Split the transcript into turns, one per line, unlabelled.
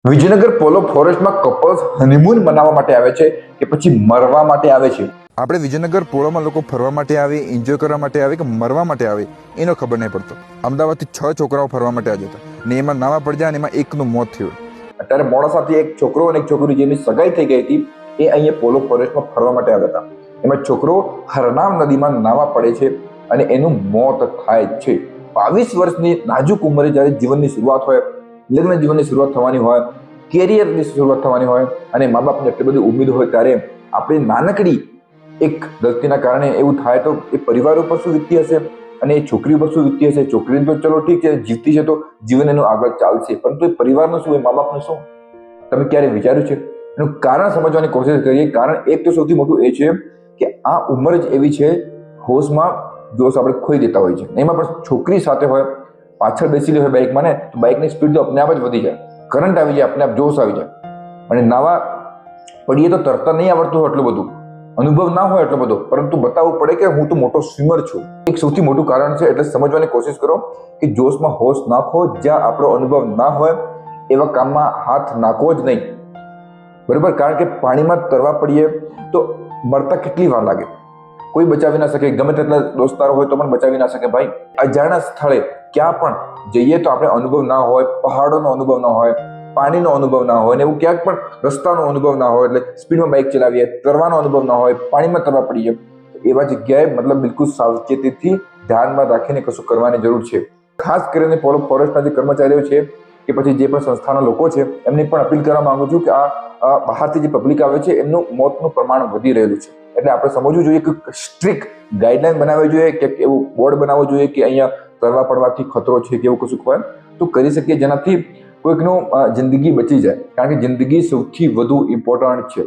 વિજયનગર પોલો ફોરેસ્ટમાં couples honeymoon મનાવવા માટે આવે છે કે પછી મરવા માટે આવે છે?
આપણે વિજયનગર પોળોમાં લોકો ફરવા માટે આવે, એન્જોય કરવા માટે આવે કે મરવા માટે આવે એનો ખબર નહીં પડતો. અમદાવાદથી 6 છોકરાઓ ફરવા માટે આવ્યા હતા ને એમાં નાવા પડી જાય અને એમાં એકનું મોત થયું.
અત્યારે મોડાસાથી એક છોકરો અને એક છોકરી જેની સગાઈ થઈ ગઈ હતી એ અહીંયા પોલો ફોરેસ્ટમાં ફરવા માટે આવ્યા હતા. એમાં છોકરો હરનામ નદીમાં નાવા પડે છે અને એનું મોત થાય છે. 22 વર્ષની નાજુક ઉંમરે જ્યારે જીવનની શરૂઆત હોય, લગ્ન જીવનની શરૂઆત થવાની હોય, કેરિયરની શરૂઆત થવાની હોય અને મા બાપને એટલી બધી ઉમ્મીદ હોય ત્યારે આપણી નાનકડી એક ગલતીના કારણે એવું થાય તો એ પરિવાર ઉપર શું વીતતી હશે અને એ છોકરી ઉપર શું વીતતી હશે? છોકરીને તો ચલો ઠીક છે, જીવતી છે તો જીવન એનું આગળ ચાલશે, પરંતુ એ પરિવારનું શું, એ મા બાપનું શું? તમે ક્યારે વિચાર્યું છે? એનું કારણ સમજવાની કોશિશ કરીએ. કારણ એક તો સૌથી મોટું એ છે કે આ ઉંમર જ એવી છે, હોશમાં જોશ આપણે ખોઈ દેતા હોય છે. એમાં પણ છોકરી સાથે હોય, પાછળ બેસેલી હોય બાઇકમાં ને, તો બાઇકની સ્પીડ તો અપને આપ જ વધી જાય, કરંટ આવી જાય, અપને આપ જોશ આવી જાય. અને નાવા પડીએ તો તરતા નહીં આવડતું હોય એટલું બધું, અનુભવ ના હોય એટલો બધો, પરંતુ બતાવવું પડે કે હું તો મોટો સ્વિમર છું. એક સૌથી મોટું કારણ છે. એટલે સમજવાની કોશિશ કરો કે જોશમાં હોશ નાખો. જ્યાં આપણો અનુભવ ના હોય એવા કામમાં હાથ નાખવો જ નહીં, બરાબર? કારણ કે પાણીમાં તરવા પડીએ તો મરતા કેટલી વાર લાગે, કોઈ બચાવી ના શકે. ગમે તેટલા દોસ્તારો હોય તો પણ બચાવી ના શકે. ભાઈ, અજાણ્યા સ્થળે ક્યાં પણ જઈએ તો આપણે અનુભવ ના હોય, પહાડોનો અનુભવ ના હોય, પાણીનો અનુભવ ના હોય, ને એવું ક્યાંક પણ રસ્તાનો અનુભવ ના હોય, એટલે સ્પીડમાં બાઇક ચલાવીએ, તરવાનો અનુભવ ના હોય, પાણીમાં તરવા પડીએ, એવા જગ્યાએ મતલબ બિલકુલ સાવચેતીથી ધ્યાનમાં રાખીને કશું કરવાની જરૂર છે. ખાસ કરીને પોલો ફોરેસ્ટના જે કર્મચારીઓ છે કે પછી જે પણ સંસ્થાના લોકો છે એમની પણ અપીલ કરવા માંગુ છું કે આ બહારથી જે પબ્લિક આવે છે એમનું મોતનું પ્રમાણ વધી રહેલું છે. એટલે આપણે સમજવું જોઈએ કે સ્ટ્રિક્ટ ગાઈડલાઈન બનાવવી જોઈએ, કે એવું બોર્ડ બનાવવું જોઈએ કે અહીંયા તરવા પડવાથી ખતરો છે કે એવું કશું હોય તો કરી શકીએ, જેનાથી કોઈકનું જિંદગી બચી જાય. કારણ કે જિંદગી સૌથી વધુ ઇમ્પોર્ટન્ટ છે.